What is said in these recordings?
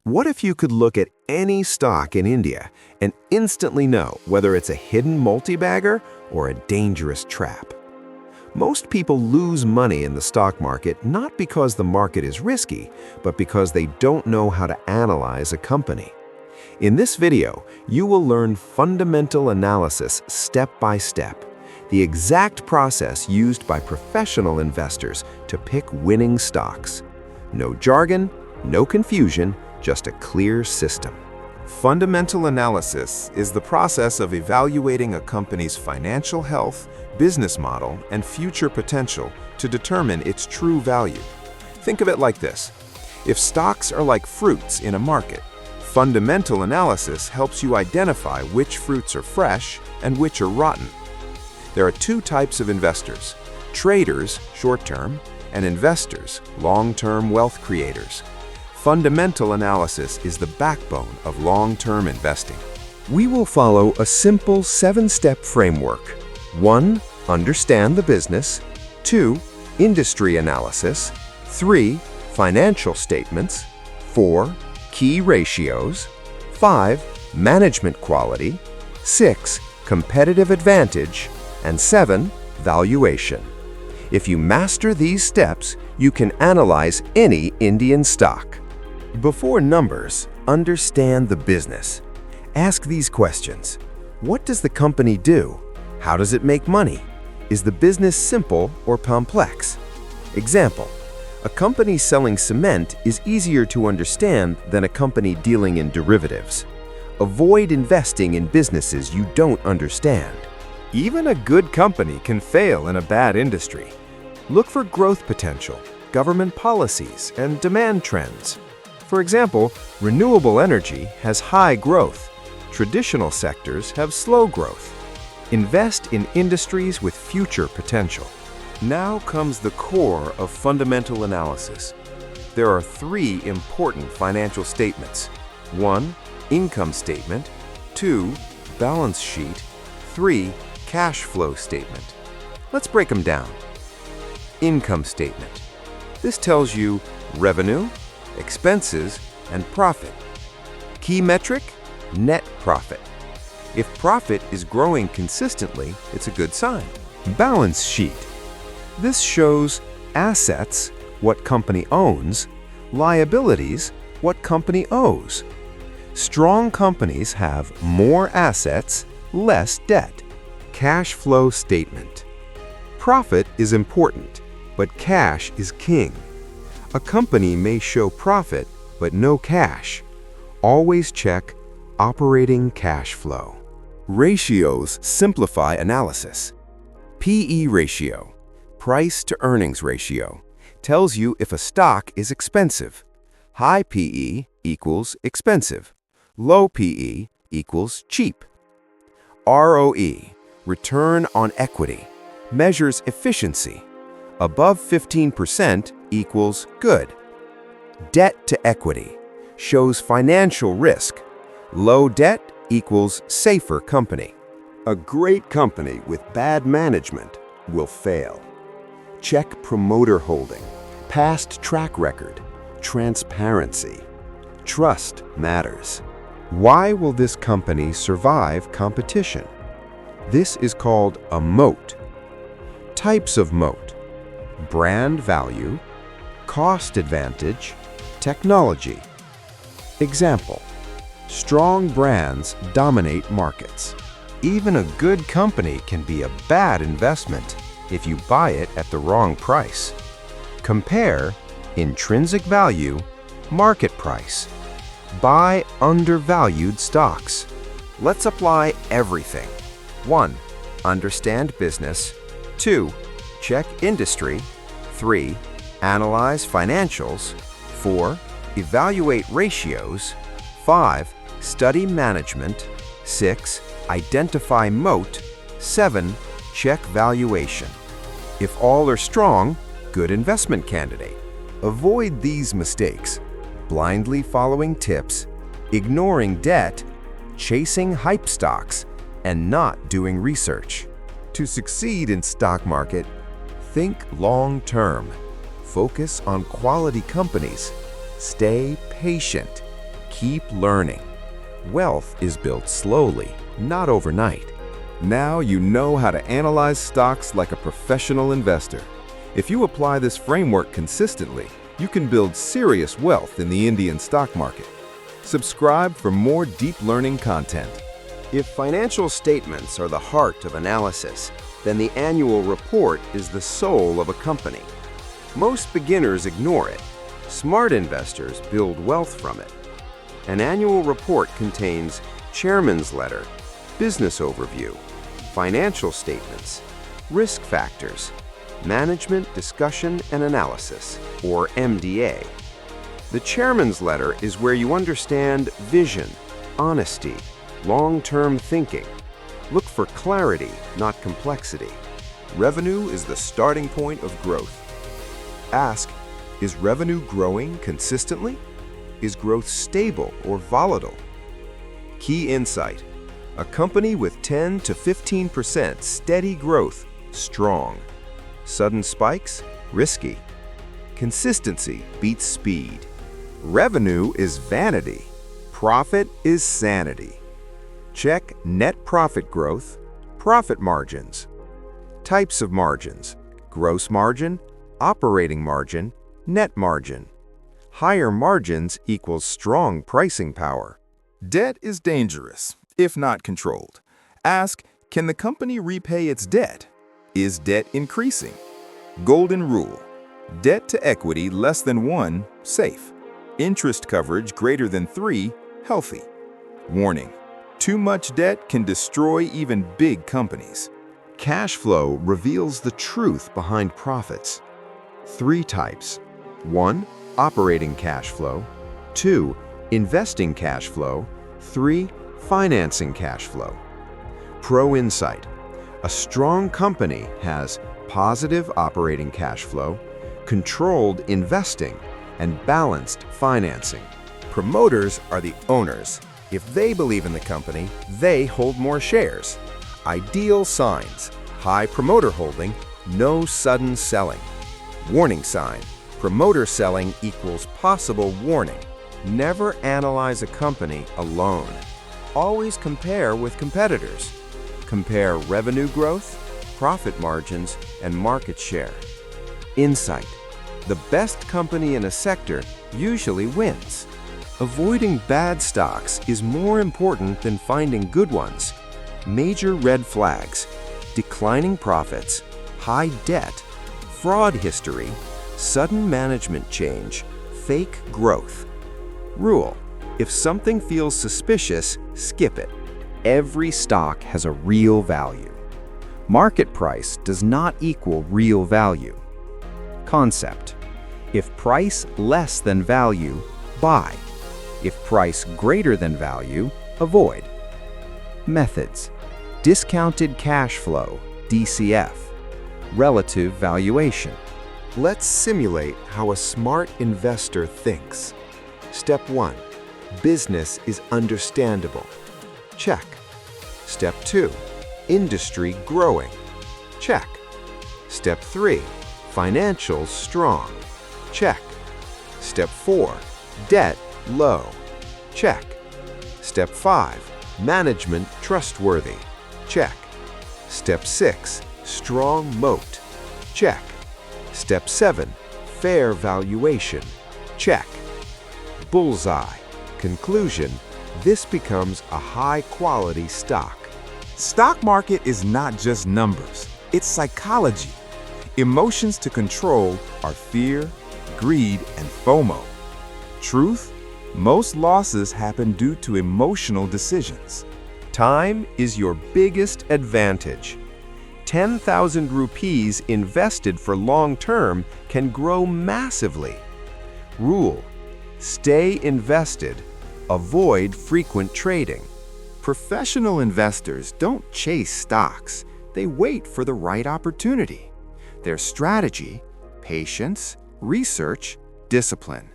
What if you could look at any stock in India and instantly know whether it's a hidden multi-bagger or a dangerous trap? Most people lose money in the stock market not because the market is risky, but because they don't know how to analyze a company. In this video, you will learn fundamental analysis step by step, the exact process used by professional investors to pick winning stocks. No jargon, no confusion, just a clear system. Fundamental analysis is the process of evaluating a company's financial health, business model, and future potential to determine its true value. Think of it like this. If stocks are like fruits in a market, fundamental analysis helps you identify which fruits are fresh and which are rotten. There are two types of investors: traders, short-term, and investors, long-term wealth creators. Fundamental analysis is the backbone of long-term investing. We will follow a simple 7-step framework. 1. Understand the business. 2. Industry analysis. 3. Financial statements. 4. Key ratios. 5. Management quality. 6. Competitive advantage. And 7. Valuation. If you master these steps, you can analyze any Indian stock. Before numbers, understand the business. Ask these questions. What does the company do? How does it make money? Is the business simple or complex? Example: a company selling cement is easier to understand than a company dealing in derivatives. Avoid investing in businesses you don't understand. Even a good company can fail in a bad industry. Look for growth potential, government policies, and demand trends. For example, renewable energy has high growth. Traditional sectors have slow growth. Invest in industries with future potential. Now comes the core of fundamental analysis. There are 3 important financial statements. 1. Income statement. 2. Balance sheet. 3. Cash flow statement. Let's break them down. Income statement. This tells you revenue, expenses, and profit. Key metric: net profit. If profit is growing consistently, it's a good sign. Balance sheet. This shows assets, what company owns, liabilities, what company owes. Strong companies have more assets, less debt. Cash flow statement. Profit is important, but cash is king. A company may show profit, but no cash. Always check operating cash flow. Ratios simplify analysis. PE ratio, price to earnings ratio, tells you if a stock is expensive. High PE equals expensive. Low PE equals cheap. ROE, return on equity, measures efficiency. Above 15% equals good. Debt to equity shows financial risk. Low debt equals safer company. A great company with bad management will fail. Check promoter holding, past track record, transparency. Trust matters. Why will this company survive competition? This is called a moat. Types of moat: brand value, cost advantage, technology. Example: strong brands dominate markets. Even a good company can be a bad investment if you buy it at the wrong price. Compare intrinsic value, market price. Buy undervalued stocks. Let's apply everything. 1. Understand business. 2. Check industry. 3. Analyze financials. 4. Evaluate ratios. 5. Study management. 6. Identify moat. 7. Check valuation. If all are strong, good investment candidate. Avoid these mistakes: blindly following tips, ignoring debt, chasing hype stocks, and not doing research. To succeed in stock market, think long-term. Focus on quality companies. Stay patient. Keep learning. Wealth is built slowly, not overnight. Now you know how to analyze stocks like a professional investor. If you apply this framework consistently, you can build serious wealth in the Indian stock market. Subscribe for more deep learning content. If financial statements are the heart of analysis, then the annual report is the soul of a company. Most beginners ignore it. Smart investors build wealth from it. An annual report contains chairman's letter, business overview, financial statements, risk factors, management discussion and analysis, or MDA. The chairman's letter is where you understand vision, honesty, long-term thinking. Look for clarity, not complexity. Revenue is the starting point of growth. Ask, is revenue growing consistently? Is growth stable or volatile? Key insight: a company with 10 to 15% steady growth, strong. Sudden spikes, risky. Consistency beats speed. Revenue is vanity. Profit is sanity. Check net profit growth, profit margins. Types of margins: gross margin, operating margin, net margin. Higher margins equals strong pricing power. Debt is dangerous, if not controlled. Ask, can the company repay its debt? Is debt increasing? Golden rule: debt to equity less than 1, safe. Interest coverage greater than 3, healthy. Warning: too much debt can destroy even big companies. Cash flow reveals the truth behind profits. 3 types. 1. Operating cash flow. 2. Investing cash flow. 3. Financing cash flow. Pro insight: a strong company has positive operating cash flow, controlled investing, and balanced financing. Promoters are the owners. If they believe in the company, they hold more shares. Ideal signs: high promoter holding, no sudden selling. Warning sign: promoter selling equals possible warning. Never analyze a company alone. Always compare with competitors. Compare revenue growth, profit margins, and market share. Insight: the best company in a sector usually wins. Avoiding bad stocks is more important than finding good ones. Major red flags: declining profits, high debt, fraud history, sudden management change, fake growth. Rule: if something feels suspicious, skip it. Every stock has a real value. Market price does not equal real value. Concept: if price less than value, buy. If price greater than value, avoid. Methods: discounted cash flow, DCF. Relative valuation. Let's simulate how a smart investor thinks. Step 1. Business is understandable. Check. Step 2. Industry growing. Check. Step 3. Financials strong. Check. Step 4. Debt low. Check. Step 5. Management trustworthy. Check. Step 6. Strong moat. Check. Step 7. Fair valuation. Check. Bullseye. Conclusion: this becomes a high-quality stock. Stock market is not just numbers, it's psychology. Emotions to control are fear, greed, and FOMO. Truth: most losses happen due to emotional decisions. Time is your biggest advantage. 10,000 rupees invested for long-term can grow massively. Rule: stay invested. Avoid frequent trading. Professional investors don't chase stocks. They wait for the right opportunity. Their strategy: patience, research, discipline.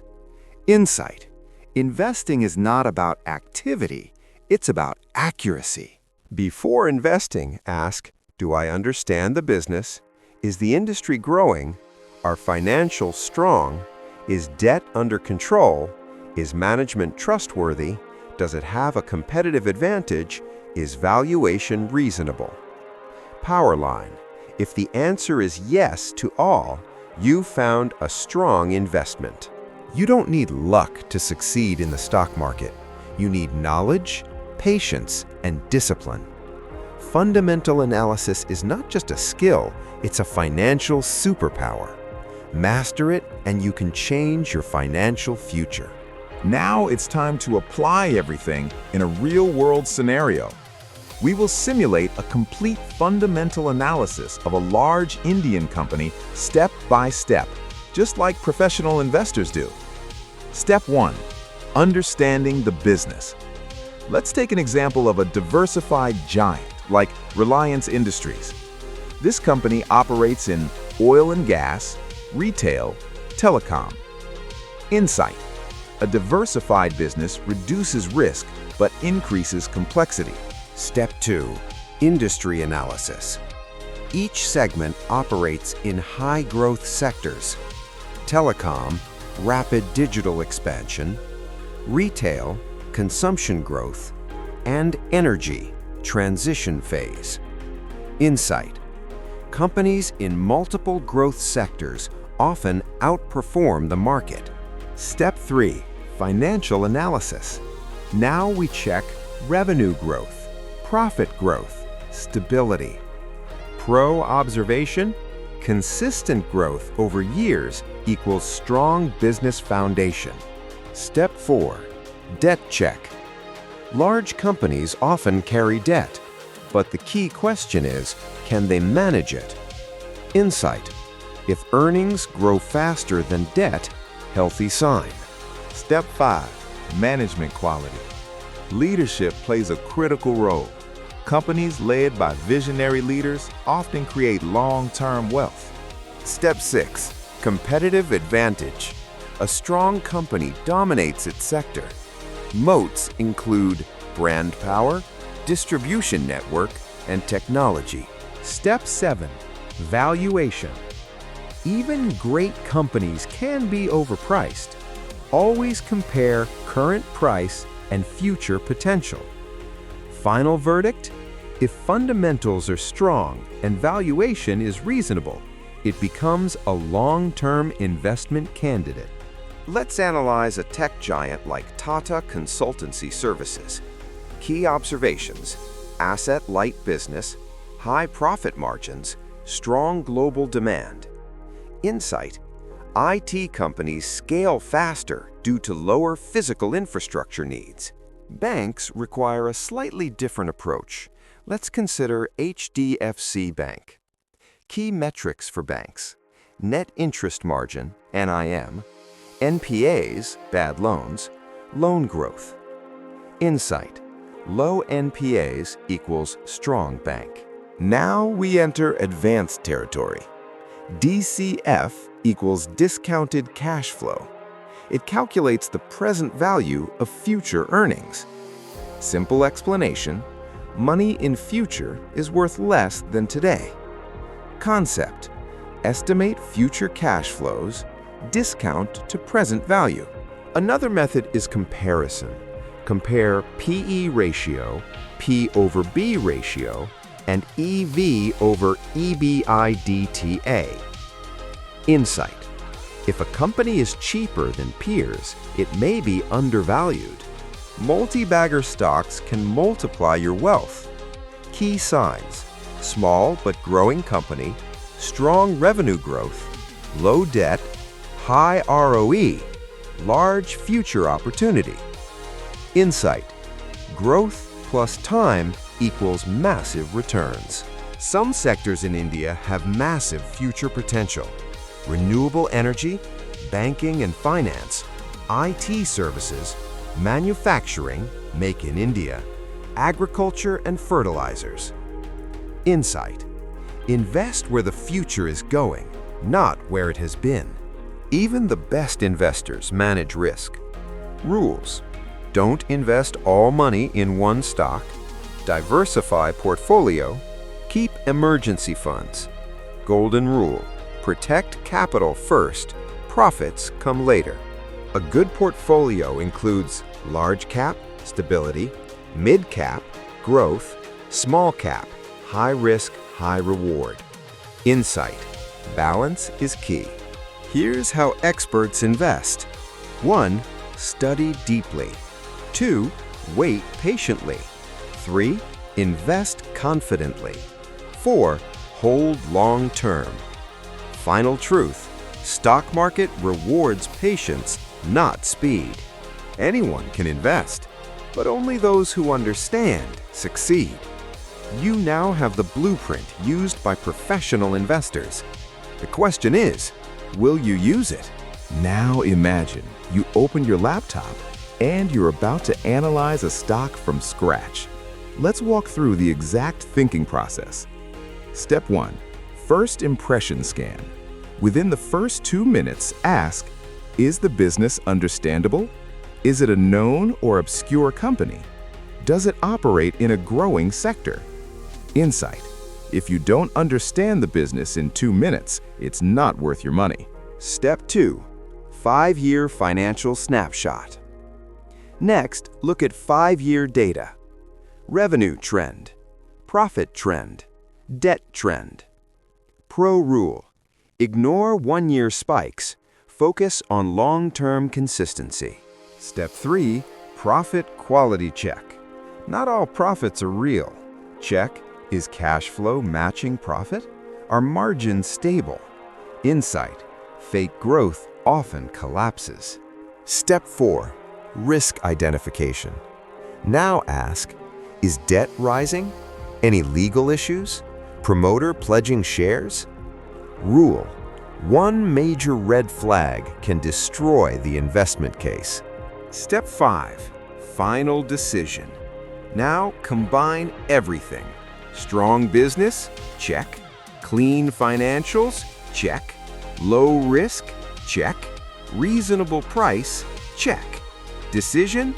Insight: investing is not about activity, it's about accuracy. Before investing, ask, do I understand the business? Is the industry growing? Are financials strong? Is debt under control? Is management trustworthy? Does it have a competitive advantage? Is valuation reasonable? Power line. If the answer is yes to all, you found a strong investment. You don't need luck to succeed in the stock market. You need knowledge, patience, and discipline. Fundamental analysis is not just a skill, it's a financial superpower. Master it, and you can change your financial future. Now it's time to apply everything in a real-world scenario. We will simulate a complete fundamental analysis of a large Indian company step by step, just like professional investors do. Step 1. Understanding the business. Let's take an example of a diversified giant like Reliance Industries. This company operates in oil and gas, retail, telecom. Insight. A diversified business reduces risk but increases complexity. Step 2. Industry analysis. Each segment operates in high-growth sectors: telecom, rapid digital expansion; retail, consumption growth; and energy, transition phase. Insight. Companies in multiple growth sectors often outperform the market. Step 3. Financial analysis. Now we check revenue growth, profit growth, stability. Pro observation: consistent growth over years equals strong business foundation. Step 4. Debt check. Large companies often carry debt, but the key question is, can they manage it? Insight. If earnings grow faster than debt, healthy sign. Step 5. Management quality. Leadership plays a critical role. Companies led by visionary leaders often create long-term wealth. Step 6. Competitive advantage. A strong company dominates its sector. Moats include brand power, distribution network, and technology. Step 7. Valuation. Even great companies can be overpriced. Always compare current price and future potential. Final verdict: if fundamentals are strong and valuation is reasonable, it becomes a long-term investment candidate. Let's analyze a tech giant like Tata Consultancy Services. Key observations: asset-light business, high profit margins, strong global demand. Insight: IT companies scale faster due to lower physical infrastructure needs. Banks require a slightly different approach. Let's consider HDFC Bank. Key metrics for banks: net interest margin, NIM, NPAs, bad loans, loan growth. Insight: low NPAs equals strong bank. Now we enter advanced territory. DCF equals discounted cash flow. It calculates the present value of future earnings. Simple explanation: money in future is worth less than today. Concept: estimate future cash flows, discount to present value. Another method is comparison. Compare PE ratio, P over B ratio, and EV over EBITDA. Insight: if a company is cheaper than peers, it may be undervalued. Multi-bagger stocks can multiply your wealth. Key signs: small but growing company, strong revenue growth, low debt, high ROE, large future opportunity. Insight: growth plus time equals massive returns. Some sectors in India have massive future potential: renewable energy, banking and finance, IT services, manufacturing, make in India, agriculture and fertilizers. Insight: invest where the future is going, not where it has been. Even the best investors manage risk. Rules: don't invest all money in one stock, diversify portfolio, keep emergency funds. Golden rule: protect capital first, profits come later. A good portfolio includes large cap, stability, mid cap, growth, small cap, high risk, high reward. Insight. Balance is key. Here's how experts invest. 1. Study deeply. 2. Wait patiently. 3. Invest confidently. 4. Hold long term. Final truth. Stock market rewards patience, not speed. Anyone can invest, but only those who understand succeed. You now have the blueprint used by professional investors. The question is, will you use it? Now imagine you open your laptop and you're about to analyze a stock from scratch. Let's walk through the exact thinking process. Step 1. First impression scan. Within the first 2 minutes, ask, is the business understandable? Is it a known or obscure company? Does it operate in a growing sector? Insight. If you don't understand the business in 2 minutes, it's not worth your money. Step 2. 5-year financial snapshot. Next, look at 5-year data. Revenue trend, profit trend, debt trend. Pro rule. Ignore 1-year spikes. Focus on long-term consistency. Step 3. Profit quality check. Not all profits are real. Check, is cash flow matching profit? Are margins stable? Insight. Fake growth often collapses. Step 4. Risk identification. Now ask, is debt rising? Any legal issues? Promoter pledging shares? Rule. One major red flag can destroy the investment case. Step 5. Final decision. Now combine everything. Strong business? Check. Clean financials? Check. Low risk? Check. Reasonable price? Check. Decision?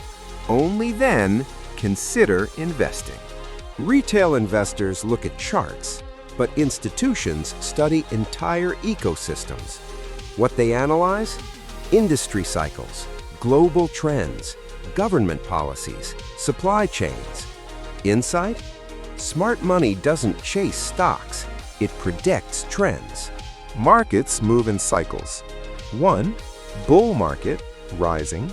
Only then consider investing. Retail investors look at charts, but institutions study entire ecosystems. What they analyze? Industry cycles, global trends, government policies, supply chains. Insight? Smart money doesn't chase stocks, it predicts trends. Markets move in cycles. 1. Bull market, rising.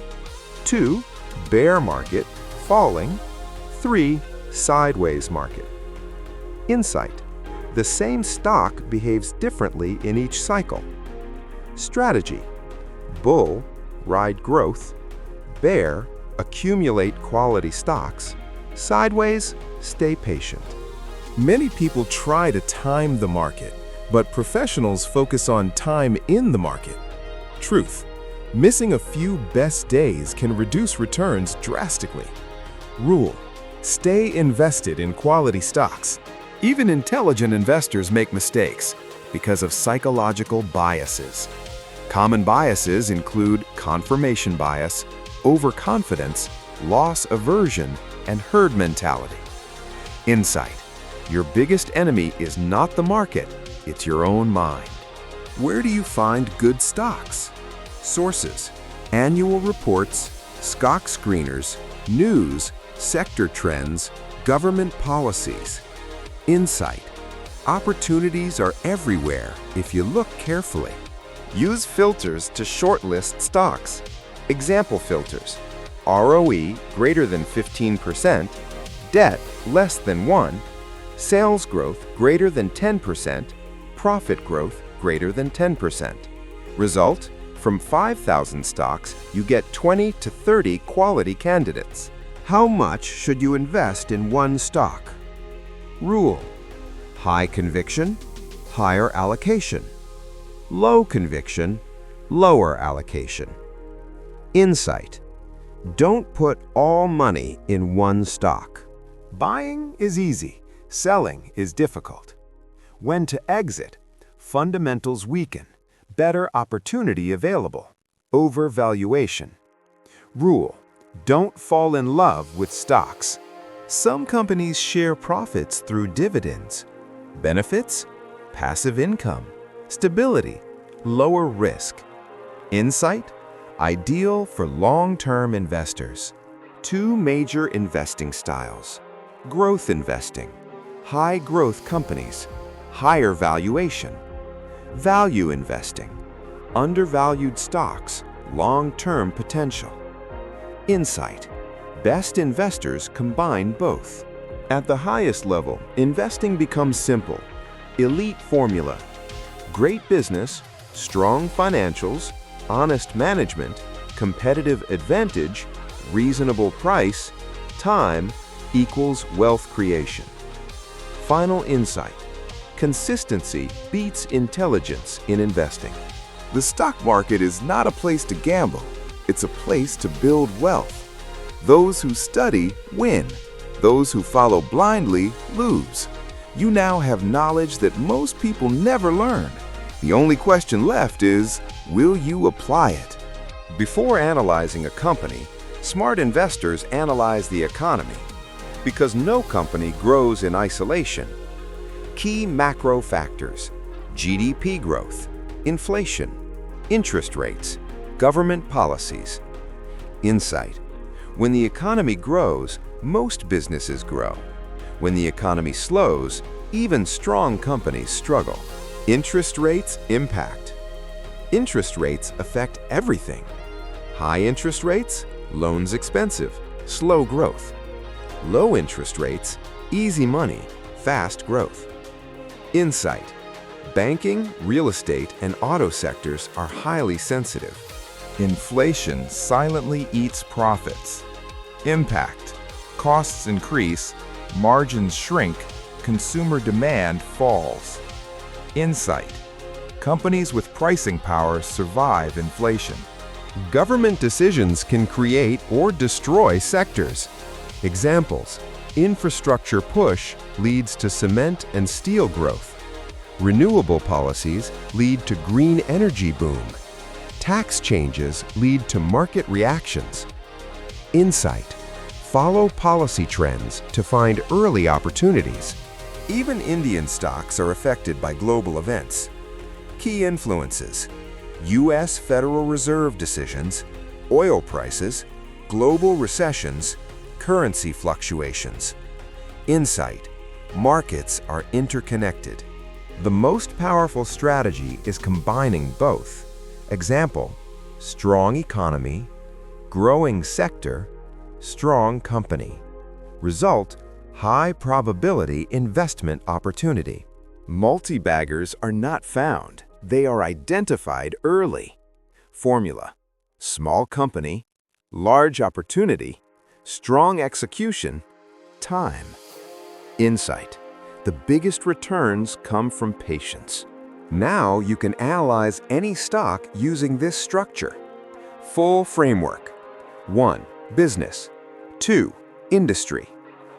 2. Bear market, falling. 3. Sideways market. Insight. The same stock behaves differently in each cycle. Strategy. Bull, ride growth. Bear, accumulate quality stocks. Sideways, stay patient. Many people try to time the market, but professionals focus on time in the market. Truth. Missing a few best days can reduce returns drastically. Rule. Stay invested in quality stocks. Even intelligent investors make mistakes because of psychological biases. Common biases include confirmation bias, overconfidence, loss aversion, and herd mentality. Insight. Your biggest enemy is not the market, it's your own mind. Where do you find good stocks? Sources: annual reports, stock screeners, news, sector trends, government policies. Insight. Opportunities are everywhere if you look carefully. Use filters to shortlist stocks. Example filters: ROE greater than 15%, debt less than 1, sales growth greater than 10%, profit growth greater than 10%. Result: from 5,000 stocks, you get 20 to 30 quality candidates. How much should you invest in one stock? Rule: high conviction, higher allocation. Low conviction, lower allocation. Insight. Don't put all money in one stock. Buying is easy, selling is difficult. When to exit? Fundamentals weaken, better opportunity available, overvaluation. Rule: don't fall in love with stocks. Some companies share profits through dividends. Benefits: passive income, stability, lower risk. Insight: Ideal for long-term investors. Two major investing styles. Growth investing. High-growth companies. Higher valuation. Value investing. Undervalued stocks. Long-term potential. Insight. Best investors combine both. At the highest level, investing becomes simple. Elite formula. Great business, strong financials, honest management, competitive advantage, reasonable price, time equals wealth creation. Final insight. Consistency beats intelligence in investing. The stock market is not a place to gamble. It's a place to build wealth. Those who study win. Those who follow blindly lose. You now have knowledge that most people never learn. The only question left is, will you apply it? Before analyzing a company, smart investors analyze the economy, because no company grows in isolation. Key macro factors: GDP growth, inflation, interest rates, government policies. Insight. When the economy grows, most businesses grow. When the economy slows, even strong companies struggle. Interest rates impact. Interest rates affect everything. High interest rates, loans expensive, slow growth. Low interest rates, easy money, fast growth. Insight. Banking, real estate, and auto sectors are highly sensitive. Inflation silently eats profits. Impact. Costs increase, margins shrink, consumer demand falls. Insight. Companies with pricing power survive inflation. Government decisions can create or destroy sectors. Examples: infrastructure push leads to cement and steel growth. Renewable policies lead to green energy boom. Tax changes lead to market reactions. Insight. Follow policy trends to find early opportunities. Even Indian stocks are affected by global events. Key influences: U.S. Federal Reserve decisions, oil prices, global recessions, currency fluctuations. Insight. Markets are interconnected. The most powerful strategy is combining both. Example: strong economy, growing sector, strong company. Result: high probability investment opportunity. Multi-baggers are not found. They are identified early. Formula: small company, large opportunity, strong execution, time. Insight. The biggest returns come from patience. Now you can analyze any stock using this structure. Full framework. 1. Business. 2. Industry.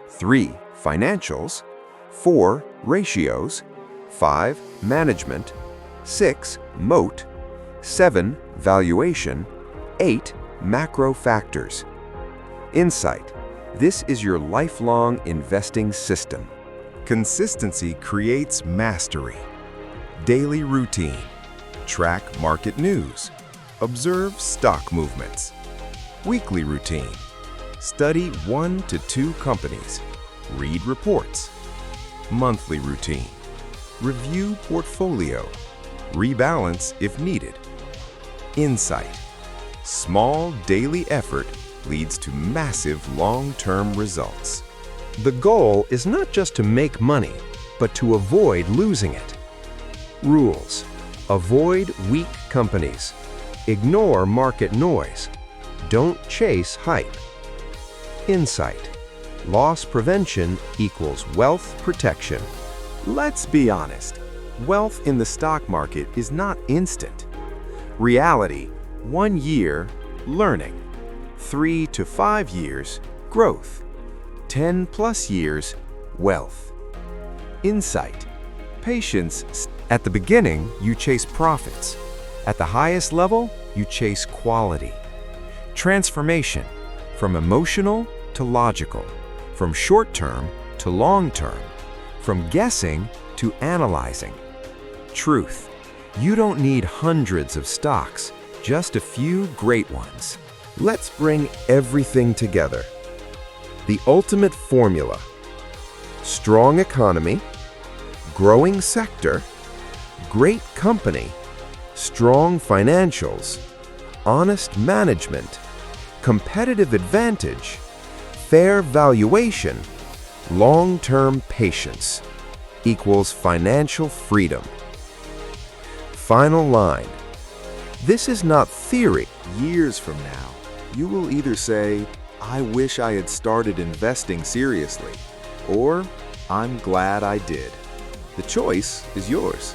3. Financials. 4. Ratios. 5. Management. 6. Moat. 7. Valuation. 8. Macro factors. Insight. This is your lifelong investing system. Consistency creates mastery. Daily routine. Track market news. Observe stock movements. Weekly routine. Study 1 to 2 companies. Read reports. Monthly routine. Review portfolio. Rebalance if needed. Insight. Small daily effort leads to massive long-term results. The goal is not just to make money, but to avoid losing it. Rules: avoid weak companies. Ignore market noise. Don't chase hype. Insight: loss prevention equals wealth protection. Let's be honest, wealth in the stock market is not instant. Reality: 1 year, learning. 3 to 5 years, growth. 10+ years, wealth. Insight: patience. At the beginning, you chase profits. At the highest level, you chase quality. Transformation: from emotional to logical, from short-term to long-term, from guessing to analyzing. Truth: you don't need hundreds of stocks, just a few great ones. Let's bring everything together. The ultimate formula: strong economy, growing sector, great company, strong financials, honest management, competitive advantage, fair valuation, long-term patience equals financial freedom. Final line: this is not theory. Years from now, you will either say, "I wish I had started investing seriously," or "I'm glad I did." The choice is yours.